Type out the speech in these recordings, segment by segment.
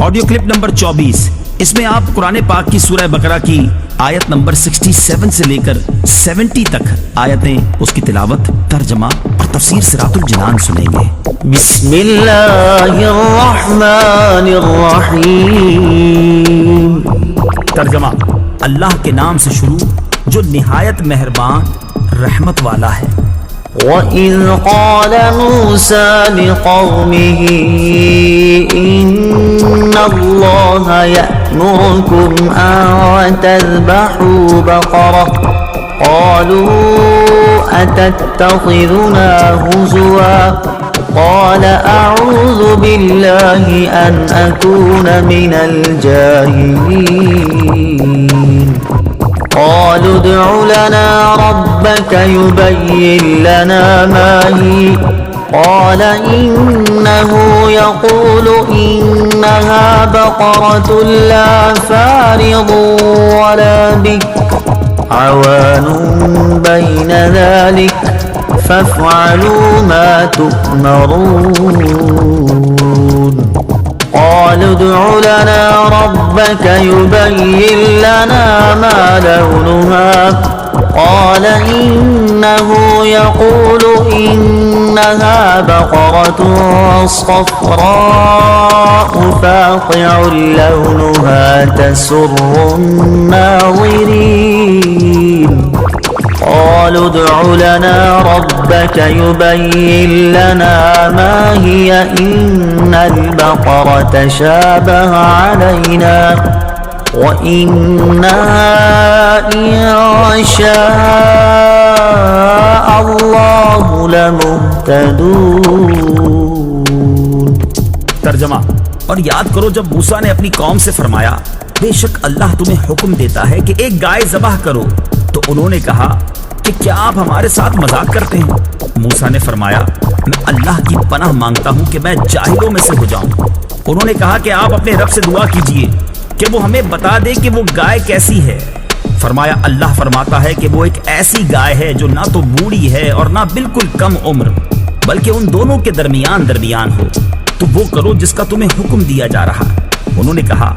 Audio clip number 24، اس میں آپ قرآن پاک کی سورہ بقرہ کی آیت نمبر 67 سے لے کر 70 تک آیتیں، اس کی تلاوت، ترجمہ اور تفسیر صراط الجنان سنیں گے۔ بسم اللہ الرحمن الرحیم۔ ترجمہ: اللہ کے نام سے شروع جو نہایت مہربان رحمت والا ہے۔ وَإِذْ قَالَ مُوسَى لِقَوْمِهِ إِنَّ اللَّهَ يَأْمُرُكُمْ أَن تَذْبَحُوا بَقَرَةً قَالُوا أَتَتَّخِذُنَا هُزُوًا قَالَ أَعُوذُ بِاللَّهِ أَنْ أَكُونَ مِنَ الْجَاهِلِينَ قالوا ادع لنا ربك يبين لنا ما هي قال إنه يقول إنها بقرة لا فارض ولا بكر عوان بين ذلك فافعلوا ما تؤمرون قالوا ادع لنا ربك يبين لنا ما لونها قال إنه يقول إنها بقرة صفراء فاقع لونها تسر الناظرين قالوا ادع لنا ربك يبين لنا ما هي إن البقرة شابه علينا وإنا إن شاء الله لمهتدون۔ ترجمہ: اور یاد کرو جب موسیٰ نے اپنی قوم سے فرمایا بے شک اللہ تمہیں حکم دیتا ہے کہ ایک گائے ذبح کرو، تو انہوں نے کہا کہ کیا آپ ہمارے ساتھ مذاق کرتے ہیں؟ موسیٰ نے فرمایا میں اللہ کی پناہ مانگتا ہوں کہ میں جاہلوں میں سے ہو جاؤں۔ انہوں نے کہا کہ آپ اپنے رب سے دعا کیجئے کہ وہ ہمیں بتا دے کہ وہ گائے کیسی ہے۔ فرمایا اللہ فرماتا ہے کہ وہ ایک ایسی گائے ہے جو نہ تو بوڑھی ہے اور نہ بالکل کم عمر، بلکہ ان دونوں کے درمیان ہو، تو وہ کرو جس کا تمہیں حکم دیا جا رہا۔ انہوں نے کہا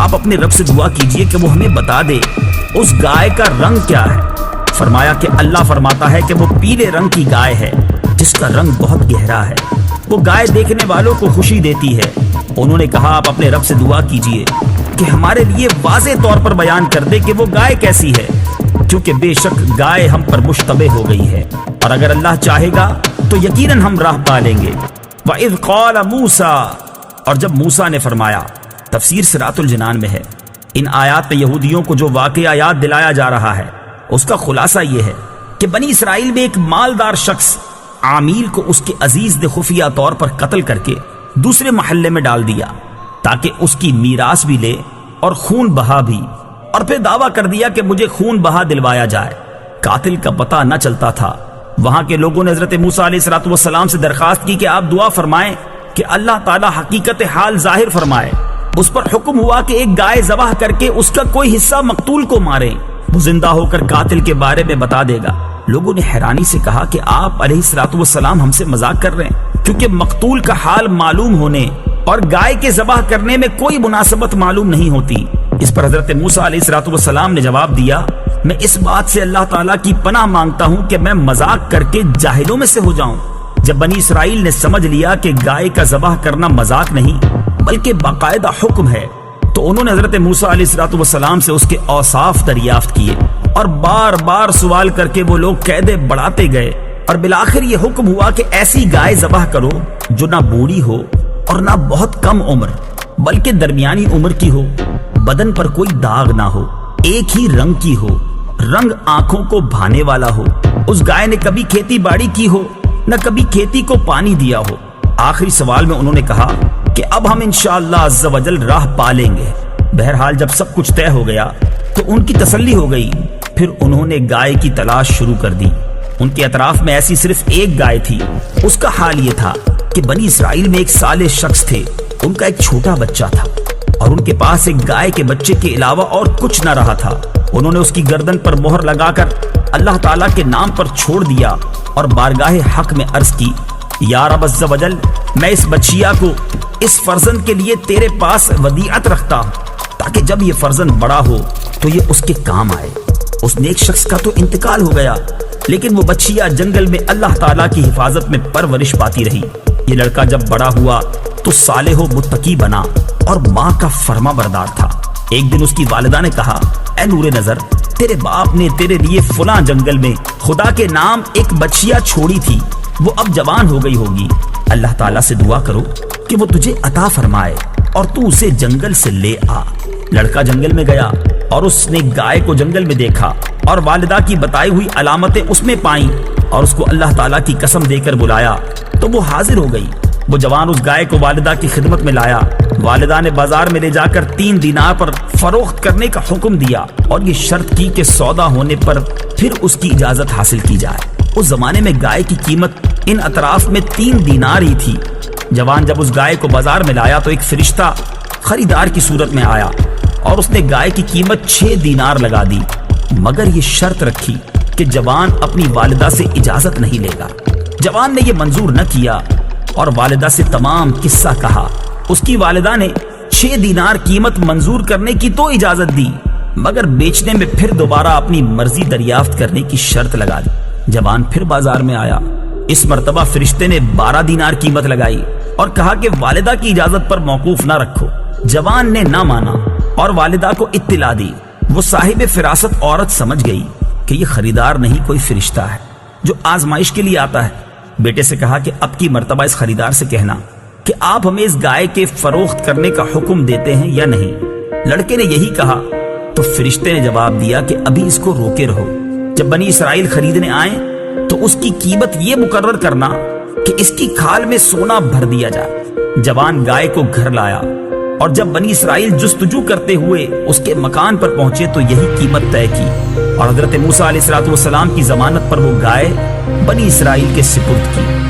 آپ اپنے رب سے دعا کیجئے کہ وہ ہمیں بتا دے اس گائے کا رنگ کیا ہے۔ فرمایا کہ اللہ فرماتا ہے کہ وہ پیلے رنگ کی گائے ہے جس کا رنگ بہت گہرا ہے، وہ گائے دیکھنے والوں کو خوشی دیتی ہے۔ انہوں نے کہا آپ اپنے رب سے دعا کیجئے کہ ہمارے لیے واضح طور پر بیان کر دے کہ وہ گائے کیسی ہے، کیونکہ بے شک گائے ہم پر مشتبہ ہو گئی ہے، اور اگر اللہ چاہے گا تو یقیناً ہم راہ پا لیں گے۔ وَإِذْ قَالَ مُوسَىٰ، اور جب موسیٰ نے فرمایا، تفسیر صراط الجنان میں ہے۔ ان آیات میں یہودیوں کو جو واقعہ یاد دلایا جا رہا ہے اس کا خلاصہ یہ ہے کہ بنی اسرائیل میں ایک مالدار شخص عامیل کو اس کے عزیز نے خفیہ طور پر قتل کر کے دوسرے محلے میں ڈال دیا تاکہ اس کی میراث بھی لے اور خون بہا بھی، اور پھر دعویٰ کر دیا کہ مجھے خون بہا دلوایا جائے۔ قاتل کا پتہ نہ چلتا تھا۔ وہاں کے لوگوں نے حضرت موسیٰ علیہ السلام سے درخواست کی کہ آپ دعا فرمائیں کہ اللہ تعالیٰ حقیقت حال ظاہر فرمائے۔ اس پر حکم ہوا کہ ایک گائے ذبح کر کے اس کا کوئی حصہ مقتول کو مارے، وہ زندہ ہو کر قاتل کے بارے میں بتا دے گا۔ لوگوں نے حیرانی سے کہا کہ آپ علیہ السلام ہم سے مذاق کر رہے ہیں، کیونکہ مقتول کا حال معلوم ہونے اور گائے کے ذبح کرنے میں کوئی مناسبت معلوم نہیں ہوتی۔ اس پر حضرت موسیٰ علیہ السلام نے جواب دیا میں اس بات سے اللہ تعالیٰ کی پناہ مانگتا ہوں کہ میں مذاق کر کے جاہلوں میں سے ہو جاؤں۔ جب بنی اسرائیل نے سمجھ لیا کہ گائے کا ذبح کرنا مذاق نہیں بلکہ باقاعدہ حکم ہے، تو انہوں نے حضرت موسیٰ علیہ السلام سے اس کے اوصاف دریافت کیے، اور بار بار سوال کر کے وہ لوگ قیدیں بڑھاتے گئے، اور بالآخر یہ حکم ہوا کہ ایسی گائے ذبح کرو جو نہ بوڑھی ہو اور نہ بہت کم عمر بلکہ درمیانی عمر کی ہو، بدن پر کوئی داغ نہ ہو، ایک ہی رنگ کی ہو، رنگ آنکھوں کو بھانے والا ہو، اس گائے نے کبھی کھیتی باڑی کی ہو نہ کبھی کھیتی کو پانی دیا ہو۔ آخری سوال میں انہوں نے کہا کہ اب ہم انشاءاللہ عز و جل راہ پا لیں گے۔ بہرحال جب سب کچھ طے ہو گیا تو ان کی تسلی ہو گئی۔ پھر انہوں نے گائے کی تلاش شروع کر دی۔ ان کے اطراف میں ایسی صرف ایک گائے تھی۔ اس کا حال یہ تھا کہ بنی اسرائیل میں ایک صالح شخص تھے، ان کا ایک چھوٹا بچہ تھا، اور ان کے پاس ایک گائے کے بچے کے علاوہ اور کچھ نہ رہا تھا۔ انہوں نے اس کی گردن پر مہر لگا کر اللہ تعالیٰ کے نام پر چھوڑ دیا اور بارگاہ حق میں عرض کی یا رب عز و جل، میں اس بچیا کو اس فرزند کے لیے تیرے پاس ودیعت رکھتا ہوں تاکہ جب یہ فرزند بڑا ہو تو یہ اس کے کام آئے۔ اس نیک شخص کا تو انتقال ہو گیا، لیکن وہ بچیا جنگل میں اللہ تعالیٰ کی حفاظت میں پرورش پاتی رہی۔ یہ لڑکا جب بڑا ہوا تو صالح و متقی بنا اور ماں کا فرما بردار تھا۔ ایک دن اس کی والدہ نے کہا، اے نور نظر، تیرے باپ نے تیرے لیے فلاں جنگل میں خدا کے نام ایک بچیا چھوڑی تھی، وہ اب جوان ہو گئی ہوگی، اللہ تعالیٰ سے دعا کرو کہ وہ تجھے عطا فرمائے اور تو اسے جنگل سے لے آ۔ لڑکا جنگل میں گیا اور اس نے گائے کو جنگل میں دیکھا اور والدہ کی بتائی ہوئی علامتیں اس میں پائیں اور اس کو اللہ تعالیٰ کی قسم دے کر بلایا تو وہ حاضر ہو گئی۔ وہ جوان اس گائے کو والدہ کی خدمت میں لایا۔ والدہ نے بازار میں لے جا کر 3 دینار پر فروخت کرنے کا حکم دیا اور یہ شرط کی کہ سودا ہونے پر پھر اس کی اجازت حاصل کی جائے۔ اس زمانے میں گائے کی قیمت ان اطراف میں 3 دینار ہی تھی۔ جوان جب اس گائے کو بازار میں لایا تو ایک فرشتہ خریدار کی صورت میں آیا اور اس نے گائے کی قیمت 6 دینار لگا دی، مگر یہ شرط رکھی کہ جوان اپنی والدہ سے اجازت نہیں لے گا۔ جوان نے یہ منظور نہ کیا اور والدہ سے تمام قصہ کہا۔ اس کی والدہ نے 6 دینار قیمت منظور کرنے کی تو اجازت دی، مگر بیچنے میں پھر دوبارہ اپنی مرضی دریافت کرنے کی شرط لگا دی۔ جوان پھر بازار میں آیا۔ اس مرتبہ فرشتے نے 12 دینار قیمت لگائی اور کہا کہ والدہ کی اجازت پر موقوف نہ رکھو۔ جوان نے نہ مانا اور والدہ کو اطلاع دی۔ وہ صاحب فراست عورت سمجھ گئی کہ یہ خریدار نہیں کوئی فرشتہ ہے جو آزمائش کے لیے آتا ہے۔ بیٹے سے کہا کہ اب کی مرتبہ اس خریدار سے کہنا کہ آپ ہمیں اس گائے کے فروخت کرنے کا حکم دیتے ہیں یا نہیں۔ لڑکے نے یہی کہا تو فرشتے نے جواب دیا کہ ابھی اس کو روکے رہو، جب بنی اسرائیل خریدنے آئیں تو اس کی قیمت یہ مقرر کرنا کہ اس کی کھال میں سونا بھر دیا جائے۔ جوان گائے کو گھر لایا اور جب بنی اسرائیل جستجو کرتے ہوئے اس کے مکان پر پہنچے تو یہی قیمت طے کی اور حضرت موسیٰ علیہ السلام کی ضمانت پر وہ گائے بنی اسرائیل کے سپرد کی۔